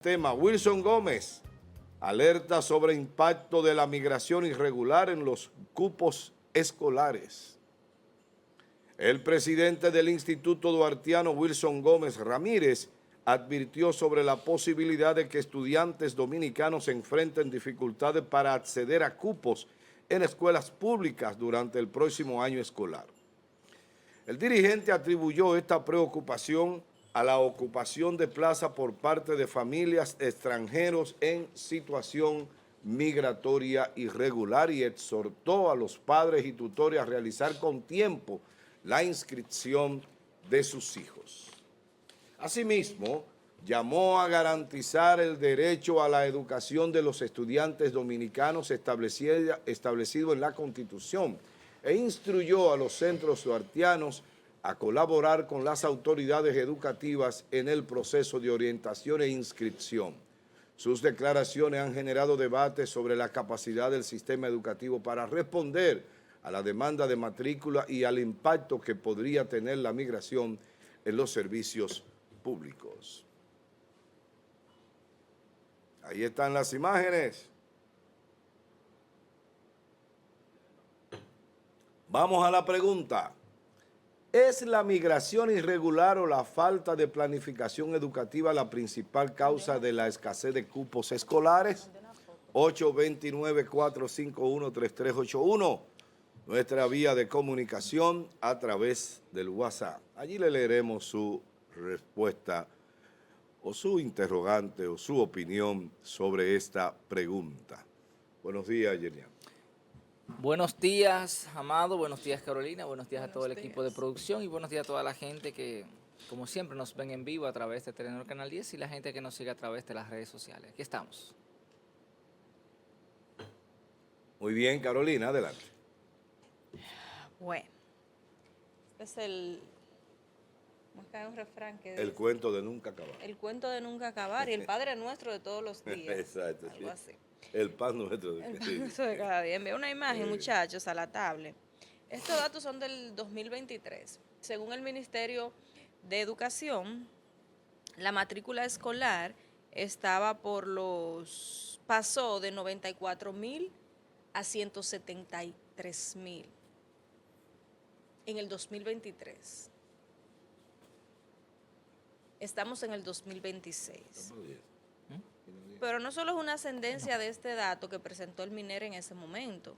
Tema Wilson Gómez alerta sobre impacto de la migración irregular en los cupos escolares. El presidente del Instituto Duartiano, Wilson Gómez Ramírez, advirtió sobre la posibilidad de que estudiantes dominicanos enfrenten dificultades para acceder a cupos en escuelas públicas durante el próximo año escolar. El dirigente atribuyó esta preocupación a la ocupación de plaza por parte de familias extranjeros en situación migratoria irregular y exhortó a los padres y tutores a realizar con tiempo la inscripción de sus hijos. Asimismo, llamó a garantizar el derecho a la educación de los estudiantes dominicanos establecido en la Constitución e instruyó a los centros duartianos a colaborar con las autoridades educativas en el proceso de orientación e inscripción. Sus declaraciones han generado debates sobre la capacidad del sistema educativo para responder a la demanda de matrícula y al impacto que podría tener la migración en los servicios públicos. Ahí están las imágenes. Vamos a la pregunta. ¿Es la migración irregular o la falta de planificación educativa la principal causa de la escasez de cupos escolares? 829-451-3381, nuestra vía de comunicación a través del WhatsApp. Allí le leeremos su respuesta o su interrogante o su opinión sobre esta pregunta. Buenos días, Yerian. Buenos días, Amado, buenos días, Carolina, buenos días a todo el equipo de producción y buenos días a toda la gente que, como siempre, nos ven en vivo a través de Telenor Canal 10 y la gente que nos sigue a través de las redes sociales. Aquí estamos. Muy bien, Carolina, adelante. Bueno, este es ¿cómo es que hay un refrán que El dice? cuento de nunca acabar. El cuento de nunca acabar y el Padre Nuestro de todos los días. Exacto, algo sí. así. El pan nuestro. El Pan Nuestro de cada día. Envié una imagen, muchachos, a la tablet. Estos datos son del 2023. Según el Ministerio de Educación, la matrícula escolar pasó de 94,000 a 173,000 en el 2023. Estamos en el 2026. Pero no solo es una ascendencia de este dato que presentó el MINER en ese momento,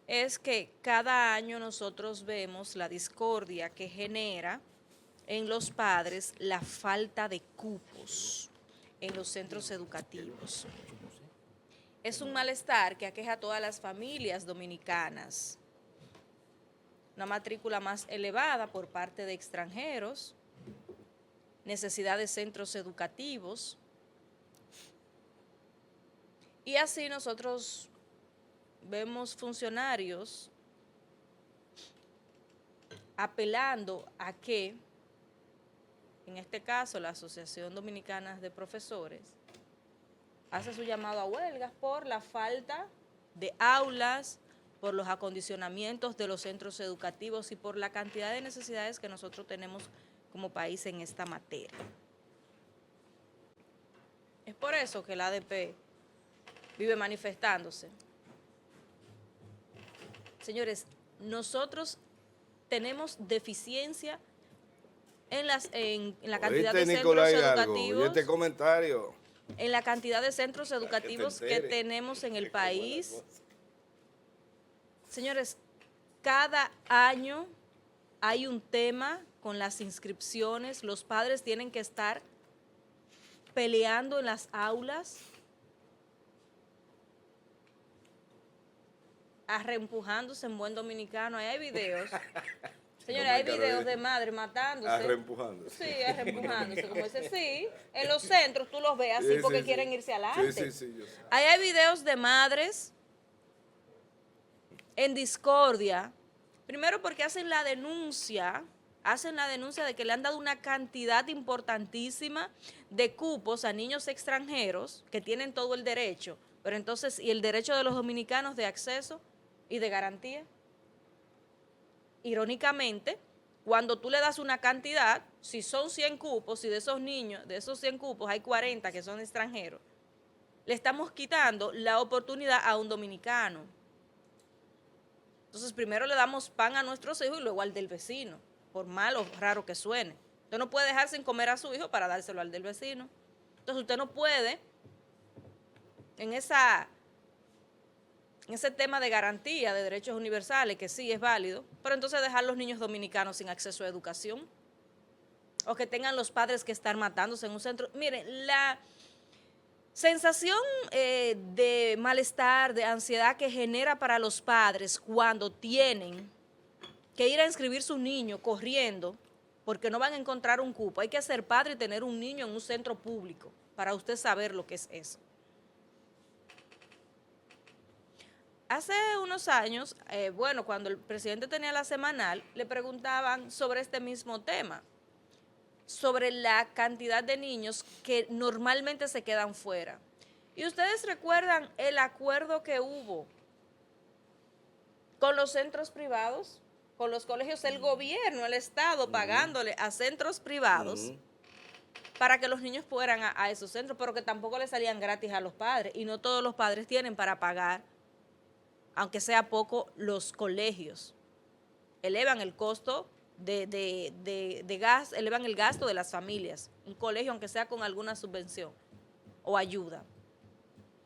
es que cada año nosotros vemos la discordia que genera en los padres la falta de cupos en los centros educativos. Es un malestar que aqueja a todas las familias dominicanas. Una matrícula más elevada por parte de extranjeros, necesidad de centros educativos. Y así nosotros vemos funcionarios apelando a que, en este caso, la Asociación Dominicana de Profesores hace su llamado a huelgas por la falta de aulas, por los acondicionamientos de los centros educativos y por la cantidad de necesidades que nosotros tenemos como país en esta materia. Es por eso que el ADP vive manifestándose. Señores, nosotros tenemos deficiencia en la cantidad de centros educativos. Este comentario. En la cantidad de centros educativos que tenemos en el país. Señores, cada año hay un tema con las inscripciones. Los padres tienen que estar peleando en las aulas, arreempujándose en buen dominicano. Ahí hay videos. Señores, hay videos de madres matándose. Arreempujándose. Sí, arreempujándose. Como dice, sí. En los centros tú los ves así porque quieren irse adelante. Sí, yo sé. Ahí hay videos de madres en discordia. Primero porque hacen la denuncia de que le han dado una cantidad importantísima de cupos a niños extranjeros que tienen todo el derecho. Pero entonces, ¿y el derecho de los dominicanos de acceso y de garantía? Irónicamente, cuando tú le das una cantidad, si son 100 cupos, si de esos niños, de esos 100 cupos hay 40 que son extranjeros, le estamos quitando la oportunidad a un dominicano. Entonces, primero le damos pan a nuestros hijos y luego al del vecino, por malo o raro que suene. Usted no puede dejar sin comer a su hijo para dárselo al del vecino. Entonces, usted no puede, en ese tema de garantía de derechos universales, que sí es válido, pero entonces dejar a los niños dominicanos sin acceso a educación, o que tengan los padres que estar matándose en un centro. Miren, la sensación de malestar, de ansiedad que genera para los padres cuando tienen que ir a inscribir su niño corriendo porque no van a encontrar un cupo. Hay que ser padre y tener un niño en un centro público para usted saber lo que es eso. Hace unos años, cuando el presidente tenía la semanal, le preguntaban sobre este mismo tema, sobre la cantidad de niños que normalmente se quedan fuera. Y ustedes recuerdan el acuerdo que hubo con los centros privados, con los colegios, el gobierno, el Estado pagándole a centros privados para que los niños fueran a esos centros, pero que tampoco le salían gratis a los padres, y no todos los padres tienen para pagar, aunque sea poco, los colegios. Elevan el costo de gas, elevan el gasto de las familias, un colegio aunque sea con alguna subvención o ayuda.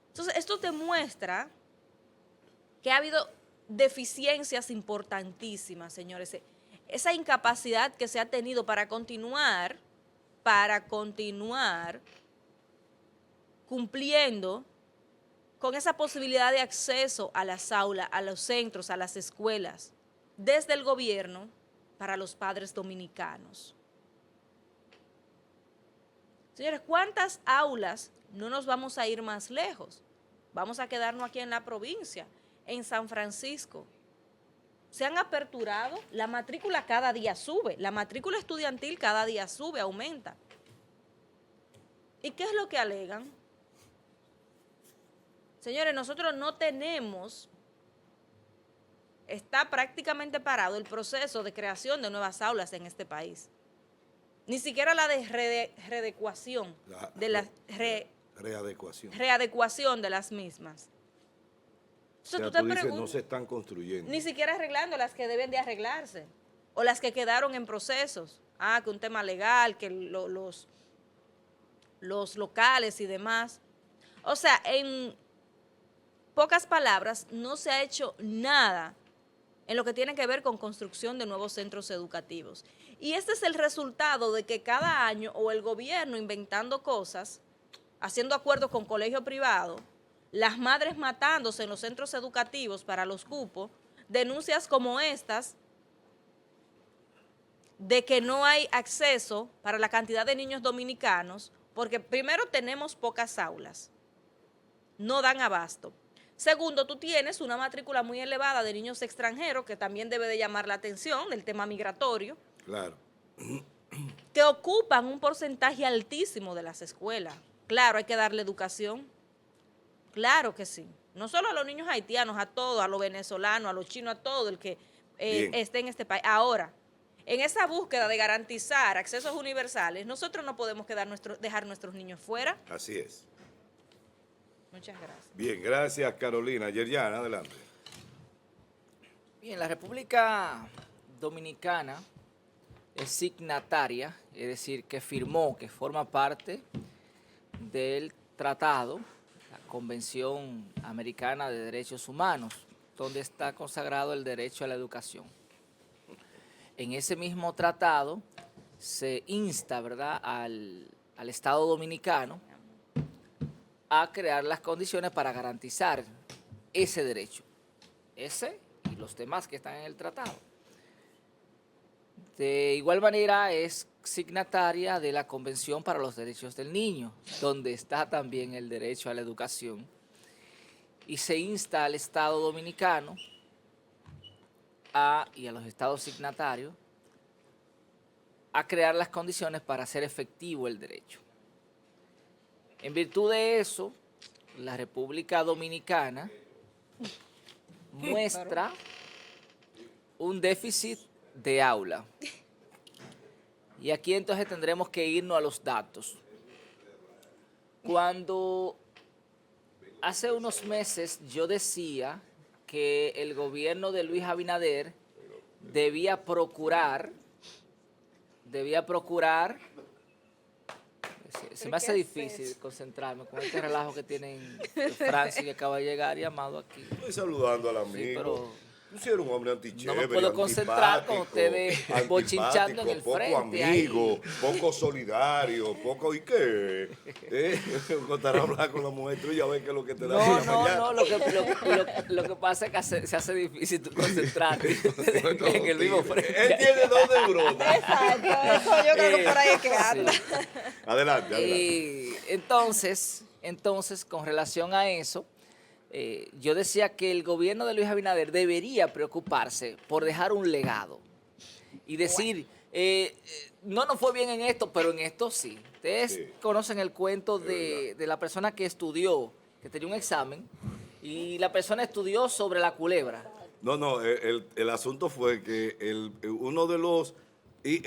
Entonces, esto demuestra que ha habido deficiencias importantísimas, señores. Esa incapacidad que se ha tenido para continuar cumpliendo con esa posibilidad de acceso a las aulas, a los centros, a las escuelas, desde el gobierno para los padres dominicanos. Señores, ¿cuántas aulas? No nos vamos a ir más lejos. Vamos a quedarnos aquí en la provincia, en San Francisco. Se han aperturado, la matrícula cada día sube, la matrícula estudiantil cada día sube, aumenta. ¿Y qué es lo que alegan? Señores, nosotros no tenemos, está prácticamente parado el proceso de creación de nuevas aulas en este país. Ni siquiera la de readecuación, readecuación de las mismas. Entonces, o sea, tú dices, no se están construyendo. Ni siquiera arreglando las que deben de arreglarse, o las que quedaron en procesos. Que un tema legal, que los locales y demás. O sea, en pocas palabras, no se ha hecho nada en lo que tiene que ver con construcción de nuevos centros educativos. Y este es el resultado de que cada año o el gobierno inventando cosas, haciendo acuerdos con colegios privados, las madres matándose en los centros educativos para los cupos, denuncias como estas de que no hay acceso para la cantidad de niños dominicanos, porque primero tenemos pocas aulas, no dan abasto. Segundo, tú tienes una matrícula muy elevada de niños extranjeros, que también debe de llamar la atención del tema migratorio. Claro. Que ocupan un porcentaje altísimo de las escuelas. Claro, hay que darle educación. Claro que sí. No solo a los niños haitianos, a todos, a los venezolanos, a los chinos, a todo el que esté en este país. Ahora, en esa búsqueda de garantizar accesos universales, nosotros no podemos dejar nuestros niños fuera. Así es. Muchas gracias. Bien, gracias Carolina. Yerjan, adelante. Bien, la República Dominicana es signataria, es decir, que firmó, que forma parte del tratado, la Convención Americana de Derechos Humanos, donde está consagrado el derecho a la educación. En ese mismo tratado se insta, ¿verdad?, al Estado Dominicano a crear las condiciones para garantizar ese derecho, ese y los demás que están en el tratado. De igual manera es signataria de la Convención para los Derechos del Niño, donde está también el derecho a la educación, y se insta al Estado Dominicano y a los estados signatarios a crear las condiciones para hacer efectivo el derecho. En virtud de eso, la República Dominicana muestra un déficit de aula. Y aquí entonces tendremos que irnos a los datos. Cuando hace unos meses yo decía que el gobierno de Luis Abinader debía procurar, se me hace difícil concentrarme con este relajo que tienen Francis, que acaba de llegar, y Amado aquí. Estoy saludando al amigo. Sí, pero Tú sí eres un hombre antichévere, no me puedo concentrar con ustedes bochinchando en el poco frente. amigo, Ahí. poco solidario, poco... ¿Y qué? Contar a hablar con la mujer tuya, a ver qué es lo que te da por la mañana. No, lo que pasa es que se hace difícil tú concentrarte en el mismo frente. Él tiene 2 neuronas. Exacto, eso yo creo que por ahí es que anda. Sí. Adelante, adelante. Y entonces, con relación a eso, yo decía que el gobierno de Luis Abinader debería preocuparse por dejar un legado y decir, no nos fue bien en esto, pero en esto sí. Ustedes conocen el cuento de la persona que estudió, que tenía un examen, y la persona estudió sobre la culebra. No, el asunto fue que uno de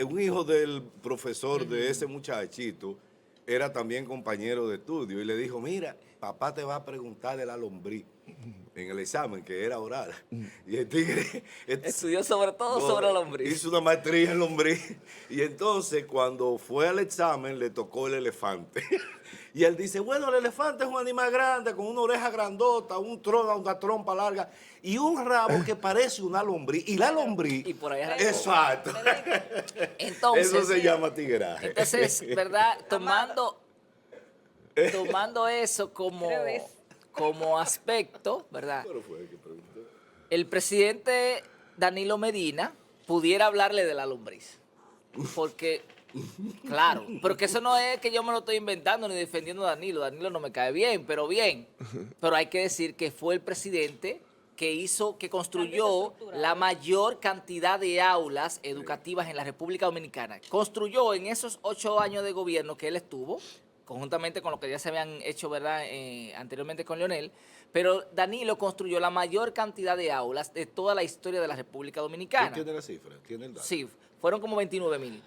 un hijo del profesor de ese muchachito era también compañero de estudio y le dijo, mira, papá te va a preguntar de la lombriz en el examen, que era oral. Y el tigre... Estudió sobre todo sobre la lombriz. Hizo una maestría en lombriz. Y entonces, cuando fue al examen, le tocó el elefante. Y él dice, bueno, el elefante es un animal grande, con una oreja grandota, una trompa larga y un rabo que parece una lombriz. Y la lombriz... Y por ahí arrancó. Exacto. Entonces, eso se llama tigraje. Entonces, ¿verdad? Tomando eso como aspecto, ¿verdad? El presidente Danilo Medina pudiera hablarle de la lombriz. Porque, claro, porque eso no es que yo me lo estoy inventando ni defendiendo a Danilo. Danilo no me cae bien. Pero hay que decir que fue el presidente que construyó la mayor cantidad de aulas educativas en la República Dominicana. Construyó en esos 8 años de gobierno que él estuvo, conjuntamente con lo que ya se habían hecho, ¿verdad?, anteriormente con Leonel, pero Danilo construyó la mayor cantidad de aulas de toda la historia de la República Dominicana. ¿Quién tiene la cifra? ¿Tiene el dato? Sí, fueron como 29,000.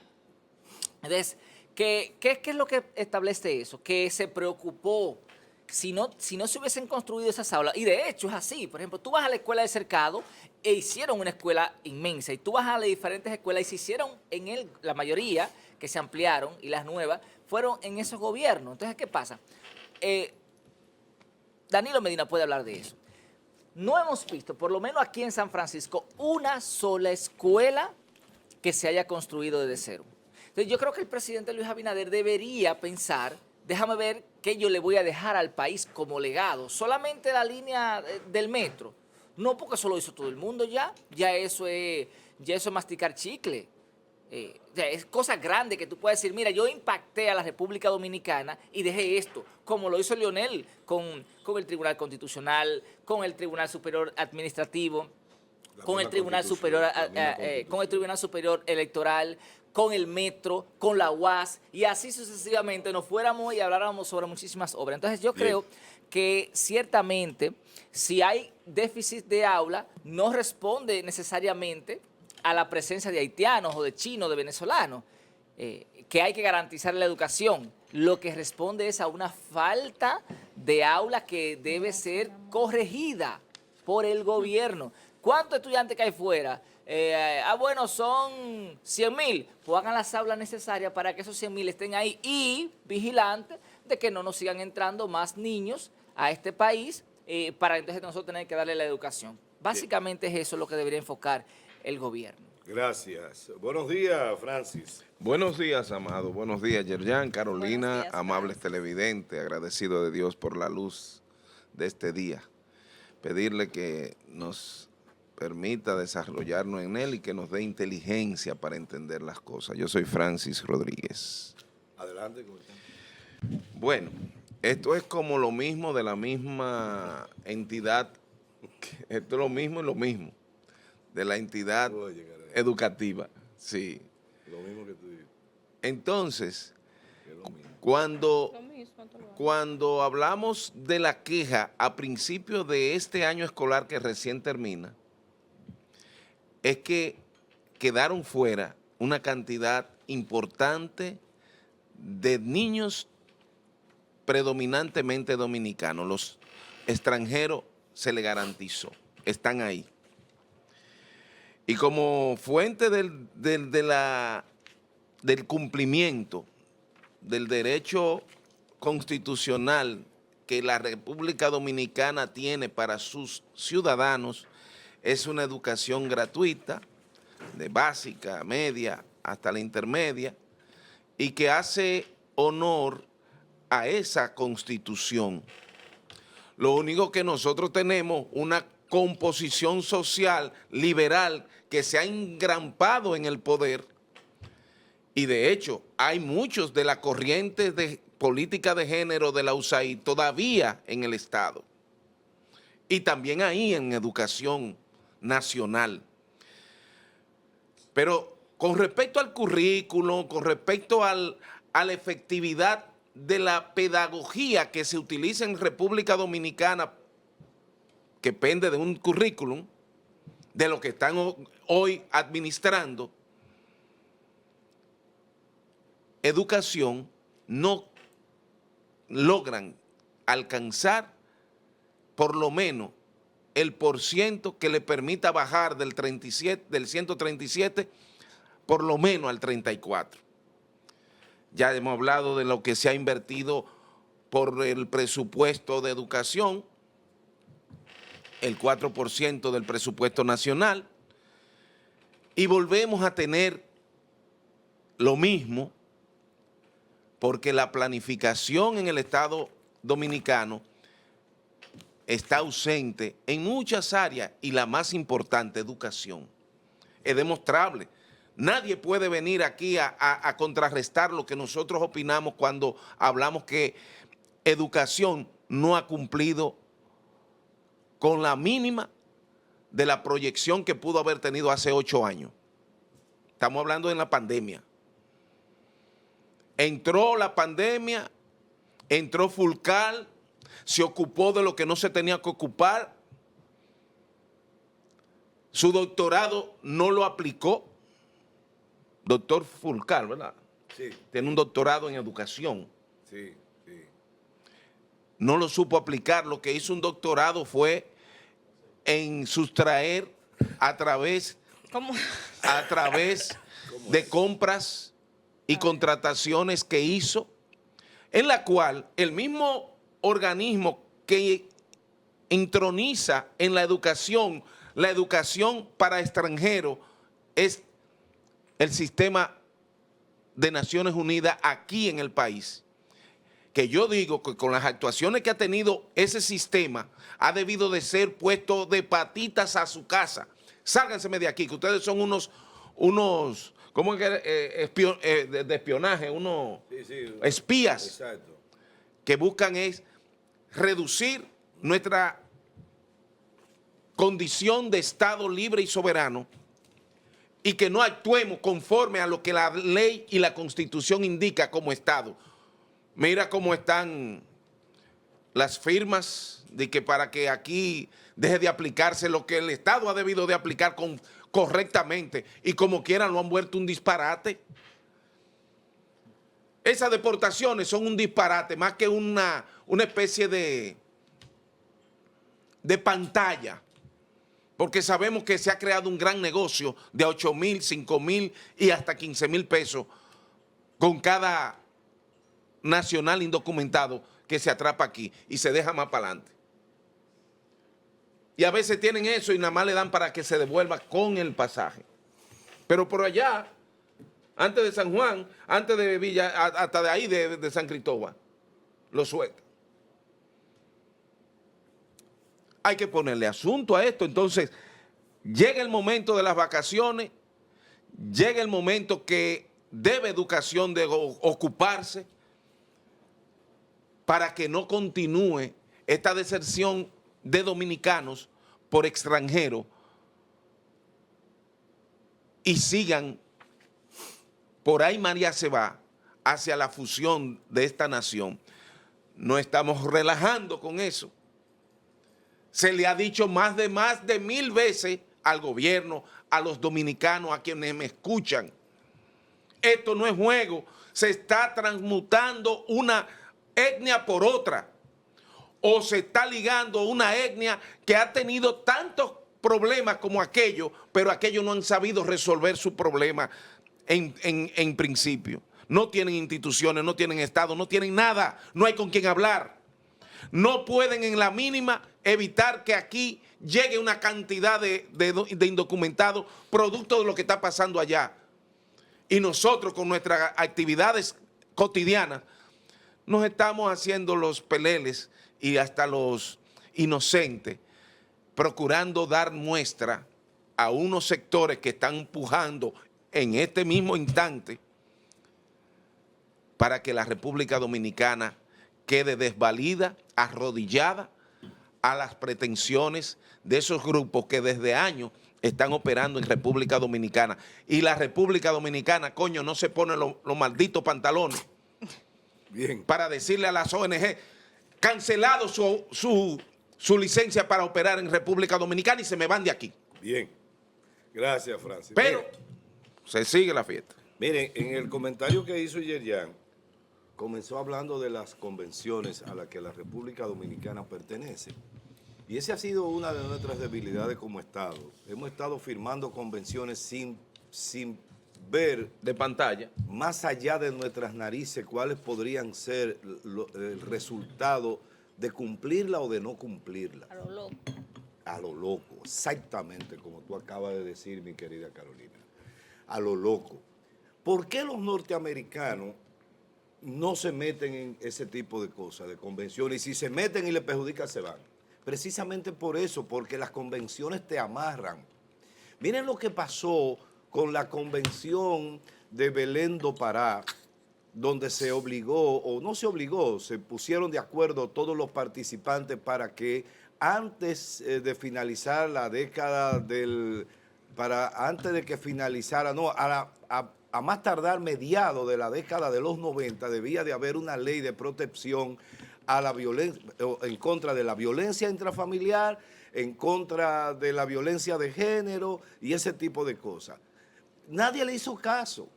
Entonces, ¿qué es lo que establece eso? Que se preocupó. Si no se hubiesen construido esas aulas, y de hecho es así, por ejemplo, tú vas a la escuela de Cercado e hicieron una escuela inmensa, y tú vas a las diferentes escuelas y se hicieron la mayoría que se ampliaron, y las nuevas fueron en esos gobiernos. Entonces, ¿qué pasa? Danilo Medina puede hablar de eso. No hemos visto, por lo menos aquí en San Francisco, una sola escuela que se haya construido desde cero. Entonces, yo creo que el presidente Luis Abinader debería pensar, déjame ver qué yo le voy a dejar al país como legado. Solamente la línea del metro. No, porque eso lo hizo todo el mundo ya. Ya eso es masticar chicle. Es cosa grande que tú puedes decir, mira, yo impacté a la República Dominicana y dejé esto, como lo hizo Leonel con el Tribunal Constitucional, con el Tribunal Superior Administrativo, con el Tribunal Superior Electoral, con el Metro, con la UAS, y así sucesivamente nos fuéramos y habláramos sobre muchísimas obras. Entonces yo creo que ciertamente si hay déficit de aula, no responde necesariamente a la presencia de haitianos o de chinos, de venezolanos, que hay que garantizar la educación. Lo que responde es a una falta de aula que debe ser corregida por el gobierno. ¿Cuántos estudiantes que hay fuera? Bueno, son 100,000. Pues hagan las aulas necesarias para que esos 100,000 estén ahí y vigilantes de que no nos sigan entrando más niños a este país para entonces nosotros tener que darle la educación. Básicamente es eso lo que debería enfocar el gobierno. Gracias. Buenos días, Francis. Buenos días, Amado. Buenos días, Yerjan, Carolina, Buenos días, amables televidentes, agradecido de Dios por la luz de este día. Pedirle que nos permita desarrollarnos en él y que nos dé inteligencia para entender las cosas. Yo soy Francis Rodríguez. Adelante. Bueno, esto es como lo mismo de la misma entidad, esto es lo mismo y lo mismo, de la entidad educativa, sí. Lo mismo que tú dices. Entonces, cuando hablamos de la queja a principios de este año escolar que recién termina, es que quedaron fuera una cantidad importante de niños predominantemente dominicanos. Los extranjeros se le garantizó, están ahí. Y como fuente del cumplimiento del derecho constitucional que la República Dominicana tiene para sus ciudadanos, es una educación gratuita, de básica, media, hasta la intermedia, y que hace honor a esa Constitución. Lo único que nosotros tenemos una composición social liberal que se ha engrampado en el poder, y de hecho hay muchos de la corriente de política de género de la USAID todavía en el Estado, y también ahí en educación nacional. Pero con respecto al currículo, con respecto a la efectividad de la pedagogía que se utiliza en República Dominicana, que pende de un currículum, de lo que están hoy administrando, educación, no logran alcanzar por lo menos el porciento que le permita bajar del 137 por lo menos al 34. Ya hemos hablado de lo que se ha invertido por el presupuesto de educación, el 4% del presupuesto nacional, y volvemos a tener lo mismo porque la planificación en el Estado Dominicano está ausente en muchas áreas, y la más importante, educación. Es demostrable. Nadie puede venir aquí a contrarrestar lo que nosotros opinamos cuando hablamos que educación no ha cumplido con la mínima de la proyección que pudo haber tenido hace 8 años. Estamos hablando de la pandemia. Entró la pandemia, entró Fulcar, se ocupó de lo que no se tenía que ocupar, su doctorado no lo aplicó. Doctor Fulcar, ¿verdad? Sí. Tiene un doctorado en educación. Sí, sí. No lo supo aplicar. Lo que hizo un doctorado fue en sustraer a través de compras y contrataciones que hizo, en la cual el mismo organismo que introniza en la educación para extranjeros es el sistema de Naciones Unidas aquí en el país, que yo digo que con las actuaciones que ha tenido ese sistema ha debido de ser puesto de patitas a su casa. Sálganse de aquí, que ustedes son unos ¿cómo es que de espionaje? Unos espías. Exacto. Que buscan es reducir nuestra condición de Estado libre y soberano, y que no actuemos conforme a lo que la ley y la Constitución indica como Estado. Mira cómo están las firmas de que para que aquí deje de aplicarse lo que el Estado ha debido de aplicar correctamente, y como quieran lo han vuelto un disparate. Esas deportaciones son un disparate, más que una especie de pantalla, porque sabemos que se ha creado un gran negocio de 8,000, 5,000 y hasta 15,000 pesos con cada nacional indocumentado que se atrapa aquí y se deja más para adelante. Y a veces tienen eso y nada más le dan para que se devuelva con el pasaje. Pero por allá, antes de San Juan, antes de Villa, hasta de ahí de San Cristóbal, lo sueltan. Hay que ponerle asunto a esto. Entonces, llega el momento de las vacaciones, llega el momento que debe educación de ocuparse para que no continúe esta deserción de dominicanos por extranjeros y sigan por ahí María se va hacia la fusión de esta nación. No estamos relajando con eso. Se le ha dicho más de 1,000 veces al gobierno, a los dominicanos, a quienes me escuchan, Esto no es juego. Se está transmutando una etnia por otra. O se está ligando una etnia que ha tenido tantos problemas como aquello, pero aquellos no han sabido resolver su problema en principio. No tienen instituciones, no tienen Estado, no tienen nada, no hay con quién hablar. No pueden en la mínima evitar que aquí llegue una cantidad de indocumentados producto de lo que está pasando allá. Y nosotros con nuestras actividades cotidianas nos estamos haciendo los peleles y hasta los inocentes, procurando dar muestra a unos sectores que están empujando en este mismo instante para que la República Dominicana quede desvalida, arrodillada a las pretensiones de esos grupos que desde años están operando en República Dominicana. Y la República Dominicana, coño, no se pone los malditos pantalones. Bien. Para decirle a las ONG, cancelado su licencia para operar en República Dominicana y se me van de aquí. Bien. Gracias, Francis. Pero Miren, se sigue la fiesta. miren, en el comentario que hizo Yerjan, comenzó hablando de las convenciones a las que la República Dominicana pertenece. Y esa ha sido una de nuestras debilidades como Estado. Hemos estado firmando convenciones sin ver De pantalla. más allá de nuestras narices cuáles podrían ser el resultado de cumplirla o de no cumplirla. A lo loco. A lo loco, exactamente como tú acabas de decir, mi querida Carolina. A lo loco. ¿Por qué los norteamericanos no se meten en ese tipo de cosas, de convenciones? Y si se meten y les perjudican, se van. Precisamente por eso, porque las convenciones te amarran. Miren lo que pasó con la convención de Belén do Pará, donde se obligó, o no se obligó, se pusieron de acuerdo todos los participantes para que antes de finalizar la década antes de que finalizara, no, a más tardar mediados de la década de los 90, debía de haber una ley de protección a la violencia, en contra de la violencia intrafamiliar, en contra de la violencia de género y ese tipo de cosas. Nadie le hizo caso.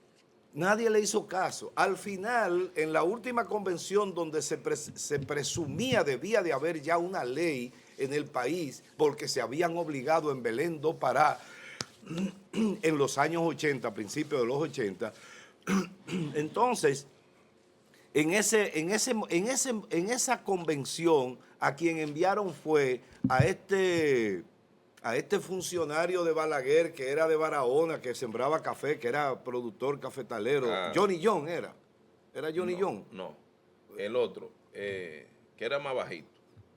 Nadie le hizo caso. Al final, en la última convención donde se presumía debía de haber ya una ley en el país porque se habían obligado en Belén do Pará en los años 80, principios de los 80. Entonces, en esa convención a quien enviaron fue a este funcionario de Balaguer, que era de Barahona, que sembraba café, que era productor cafetalero. Johnny John era. ¿Era Johnny John? No, el otro, que era más bajito.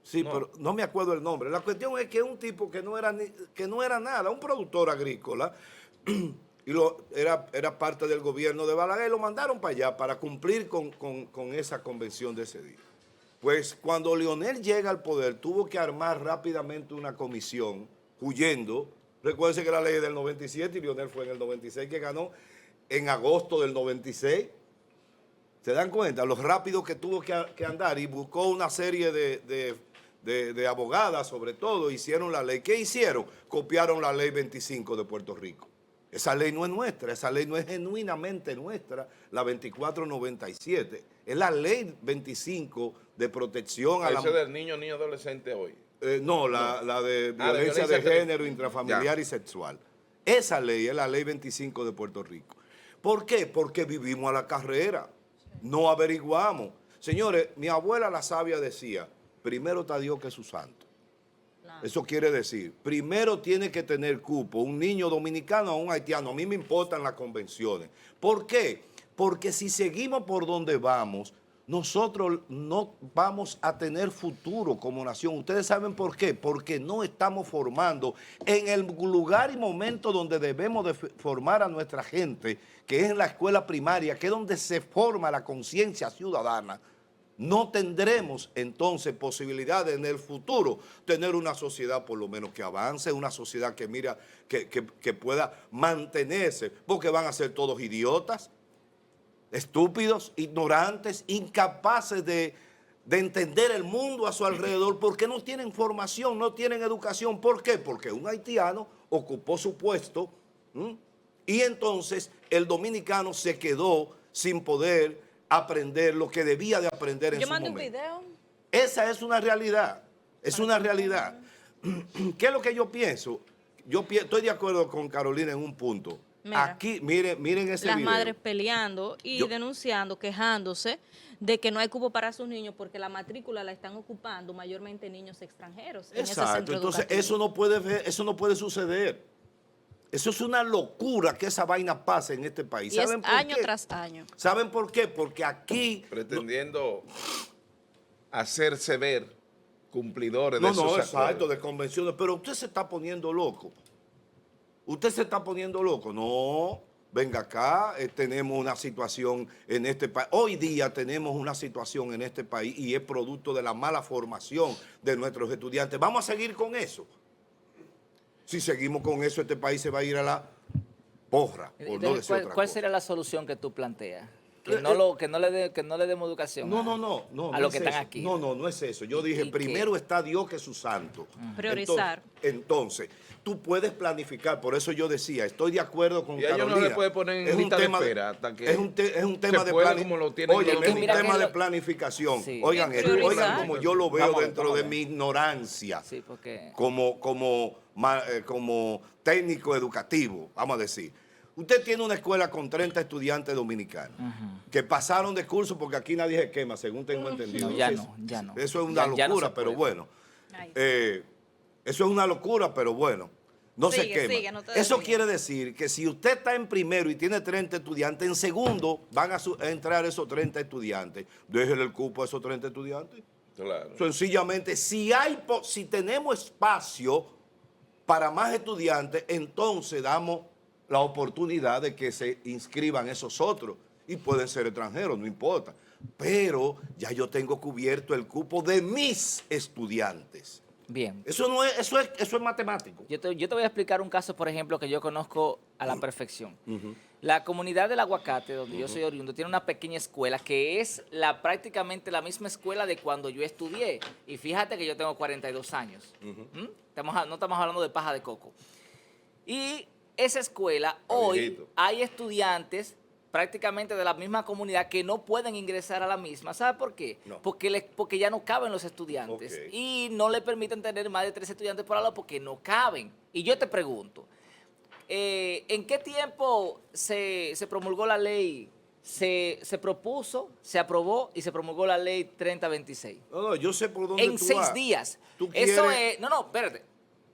Sí, pero no me acuerdo el nombre. La cuestión es que es un tipo que no era nada, un productor agrícola, y era parte del gobierno de Balaguer, y lo mandaron para allá para cumplir con esa convención de ese día. Pues cuando Leonel llega al poder, tuvo que armar rápidamente una comisión, huyendo. Recuérdense que la ley es del 97 y Leonel fue en el 96 que ganó, en agosto del 96. ¿Se dan cuenta? Lo rápido que tuvo que andar, y buscó una serie de abogadas, sobre todo, hicieron la ley. ¿Qué hicieron? Copiaron la ley 25 de Puerto Rico. Esa ley no es nuestra, esa ley no es genuinamente nuestra, la 2497. Es la ley 25 de protección a la... Ese del niño adolescente hoy. No, la de violencia de género, intrafamiliar y sexual. Esa ley es la ley 25 de Puerto Rico. ¿Por qué? Porque vivimos a la carrera, no averiguamos. Señores, mi abuela la sabia decía, primero está Dios que su santo. Eso quiere decir, primero tiene que tener cupo un niño dominicano o un haitiano. A mí me importan las convenciones. ¿Por qué? Porque si seguimos por donde vamos, nosotros no vamos a tener futuro como nación. ¿Ustedes saben por qué? Porque no estamos formando en el lugar y momento donde debemos de formar a nuestra gente, que es en la escuela primaria, que es donde se forma la conciencia ciudadana. No tendremos entonces posibilidades en el futuro tener una sociedad por lo menos que avance, una sociedad que mira, que pueda mantenerse, porque van a ser todos idiotas, estúpidos, ignorantes, incapaces de entender el mundo a su alrededor, porque no tienen formación, no tienen educación. ¿Por qué? Porque un haitiano ocupó su puesto Y entonces el dominicano se quedó sin poder aprender lo que debía de aprender en su momento. Yo mandé un video. Esa es una realidad, es una realidad. ¿Qué es lo que yo pienso? Estoy de acuerdo con Carolina en un punto. Mira, aquí, miren ese las video. madres peleando y denunciando, quejándose de que no hay cupo para sus niños porque la matrícula la están ocupando mayormente niños extranjeros en ese Exacto, centro entonces educativo. eso no puede suceder. Eso es una locura que esa vaina pase en este país. Y es ¿Saben por año qué? tras año. ¿Saben por qué? Porque aquí... Pretendiendo hacerse ver cumplidores de No, esos no, acuerdos. exacto, de convenciones. Pero usted se está poniendo loco. Usted se está poniendo loco. No, venga acá, tenemos una situación en este país. Hoy día tenemos una situación en este país y es producto de la mala formación de nuestros estudiantes. ¿Vamos a seguir con eso? Si seguimos con eso, este país se va a ir a la porra, por no Entonces, decir otra ¿cuál cosa. sería la solución que tú planteas? Que no le demos educación No, a, no, no, no. a no los es que están eso. aquí. No, no, no es eso. Yo dije, ¿Y primero qué? está Dios que su santo. Priorizar. Entonces, tú puedes planificar. Por eso yo decía, estoy de acuerdo con Y a ellos Carolina. no le puede poner en lista de espera hasta que es un tema se de pueda como lo tienen Oye, los es un Mira que tema de lo- planificación. Sí. Oigan, Y priorizar. oigan como yo lo veo Vamos a ver, dentro vamos a de ver. mi ignorancia. Sí, porque... Como técnico educativo, vamos a decir. Usted tiene una escuela con 30 estudiantes dominicanos que pasaron de curso porque aquí nadie se quema, según tengo entendido. No, ya Sí, no, ya no. Eso es una Ya no locura, se pero puede. bueno. Ay. Eso es una locura, pero bueno. No se Sigue, quema. sigue, no te Eso desvíes. quiere decir que si usted está en primero y tiene 30 estudiantes, en segundo van a entrar esos 30 estudiantes. Déjele el cupo a esos 30 estudiantes. Claro. Sencillamente, si tenemos espacio para más estudiantes, entonces damos la oportunidad de que se inscriban esos otros. Y pueden ser extranjeros, no importa. Pero ya yo tengo cubierto el cupo de mis estudiantes. Bien. Eso es matemático. Yo te voy a explicar un caso, por ejemplo, que yo conozco a la perfección. La comunidad del Aguacate, donde yo soy oriundo, tiene una pequeña escuela que es prácticamente la misma escuela de cuando yo estudié. Y fíjate que yo tengo 42 años. No estamos hablando de paja de coco. Y esa escuela, hoy viejito. hay estudiantes prácticamente de la misma comunidad que no pueden ingresar a la misma. ¿Sabe por qué? No. Porque ya no caben los estudiantes. Ok. Y no le permiten tener más de 3 estudiantes por aula porque no caben. Y yo te pregunto, ¿en qué tiempo se promulgó la ley? Se propuso, se aprobó y se promulgó la ley 3026. No, yo sé por dónde En tú 6 vas. días. Tú Eso quieres- es... No, espérate.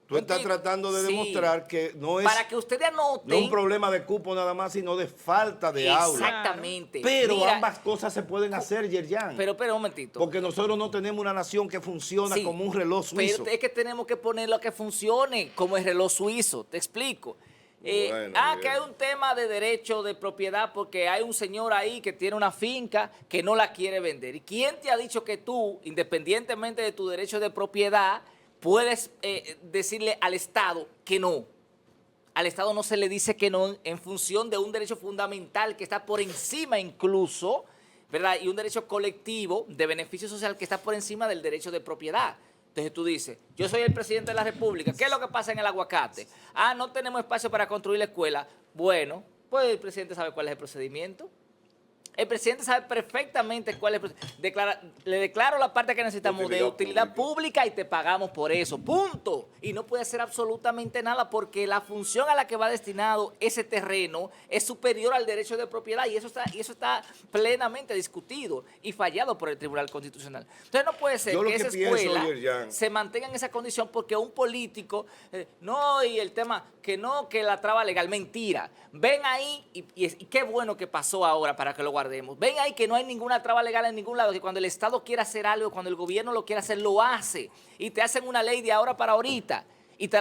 Tú estás tratando de Sí. demostrar que no es, Para que ustedes anoten... no es un problema de cupo nada más, sino de falta de aula. Exactamente. Pero Mira, ambas cosas se pueden hacer, Yerjan. Pero un momentito. Porque nosotros no tenemos una nación que funciona Sí, como un reloj suizo. Pero es que tenemos que ponerlo a que funcione como el reloj suizo. Te explico. Bueno, Que hay un tema de derecho de propiedad porque hay un señor ahí que tiene una finca que no la quiere vender. ¿Y quién te ha dicho que tú, independientemente de tu derecho de propiedad, puedes decirle al Estado que no? Al Estado no se le dice que no en función de un derecho fundamental que está por encima incluso, ¿verdad? Y un derecho colectivo de beneficio social que está por encima del derecho de propiedad. Entonces tú dices, yo soy el presidente de la República, ¿qué es lo que pasa en el Aguacate? No tenemos espacio para construir la escuela. Bueno, pues el presidente sabe cuál es el procedimiento. El presidente sabe perfectamente cuál es el procedimiento. Le declaro la parte que necesitamos de utilidad pública y te pagamos por eso. Punto. Y no puede hacer absolutamente nada porque la función a la que va destinado ese terreno es superior al derecho de propiedad y eso está plenamente discutido y fallado por el Tribunal Constitucional. Entonces no puede ser Yo lo que que esa pienso, escuela Yerjan, se mantenga en esa condición porque un político, no, y el tema, que no, que la traba legal, mentira. Ven ahí, y qué bueno que pasó ahora para que lo guardemos. Ven ahí que no hay ninguna traba legal en ningún lado, que cuando el Estado quiere hacer algo, cuando el gobierno lo quiere hacer, lo hace. Y te hacen una ley de ahora para ahorita. Y te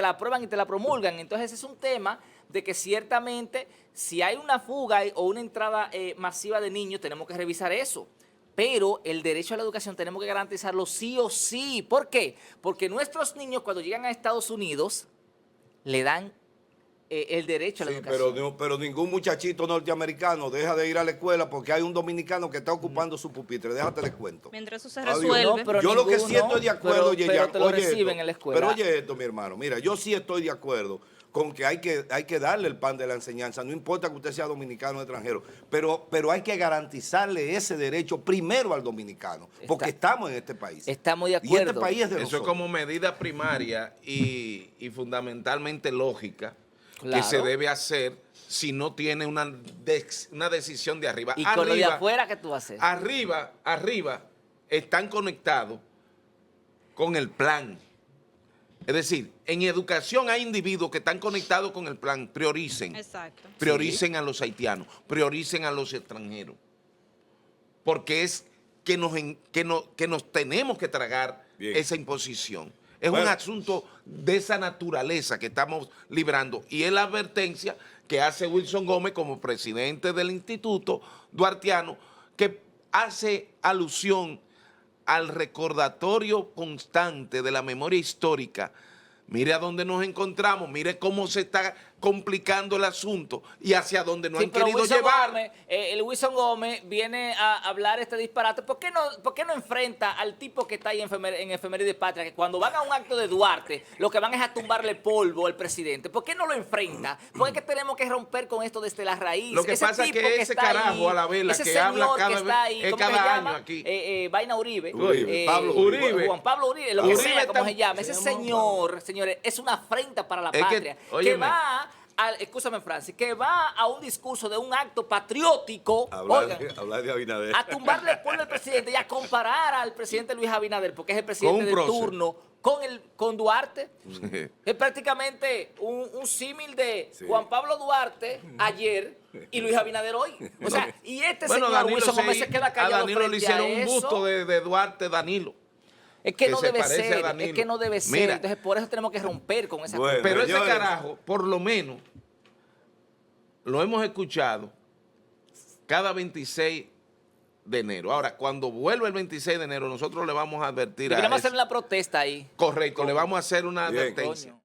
la aprueban y te la promulgan. Entonces es un tema de que ciertamente si hay una fuga o una entrada masiva de niños, tenemos que revisar eso. Pero el derecho a la educación tenemos que garantizarlo sí o sí. ¿Por qué? Porque nuestros niños cuando llegan a Estados Unidos le dan el derecho a la Sí, educación. pero ningún muchachito norteamericano deja de ir a la escuela porque hay un dominicano que está ocupando su pupitre. Déjate de cuento. Mientras eso se Adiós. resuelve. No, pero Yo lo que sí ninguno, estoy de acuerdo, pero Yerjan, te lo oye reciben esto, en la escuela. Pero oye esto, mi hermano. Mira, yo sí estoy de acuerdo con que hay que darle el pan de la enseñanza, no importa que usted sea dominicano o extranjero, pero hay que garantizarle ese derecho primero al dominicano, porque estamos en este país. Estamos de Y este acuerdo. país es de Eso es nosotros. como medida primaria y fundamentalmente lógica que Claro. se debe hacer si no tiene una decisión de arriba. Y con lo de afuera, ¿qué tú vas a hacer? Arriba están conectados con el plan. Es decir, en educación hay individuos que están conectados con el plan. Prioricen. Exacto. Prioricen a los haitianos, prioricen a los extranjeros. Porque es que nos tenemos que tragar Bien. esa imposición. Es Bueno. un asunto de esa naturaleza que estamos librando. Y es la advertencia que hace Wilson Gómez como presidente del Instituto Duartiano, que hace alusión al recordatorio constante de la memoria histórica. Mire a dónde nos encontramos, mire cómo se está complicando el asunto y hacia dónde nos Sí, han pero querido Wilson llevar. Gómez, el Wilson Gómez viene a hablar este disparate. ¿Por qué no enfrenta al tipo que está ahí en Efeméride Patria, que cuando van a un acto de Duarte, lo que van es a tumbarle polvo al presidente? ¿Por qué no lo enfrenta? Porque es que tenemos que romper con esto desde la raíz. Lo que pasa es tipo que ese está carajo a la vela ese que habla señor cada que vez- está ahí, es ¿cómo que cada se año llama? aquí. Vaina Uribe. Uribe, Pablo Uribe. Juan Pablo Uribe, lo que Uribe sea, como está- se llama. Ese señor, señores, es una afrenta para la Es que, patria. Que óyeme. va... Escúchame, Francis, que va a un discurso de un acto patriótico, oigan, Hablar de Abinader. a tumbarle el pueblo al presidente y a comparar al presidente Luis Abinader, porque es el presidente Con un de prócer. turno, con Duarte. Es prácticamente un símil de Sí. Juan Pablo Duarte ayer y Luis Abinader hoy. O sea, y este Bueno, señor Danilo, Wilson Gómez se queda a callado Danilo le frente hicieron a un eso. busto de Duarte Danilo. Es que que no se debe parece a ser, Danilo. es que no debe ser. Mira. Entonces, por eso tenemos que romper con esa Bueno. cosa. Pero ese Señores. carajo, por lo menos, lo hemos escuchado cada 26 de enero. Ahora, cuando vuelva el 26 de enero, nosotros le vamos a advertir a Deberíamos ese- hacer una protesta ahí. Correcto, le vamos a hacer una Bien. advertencia. Coño.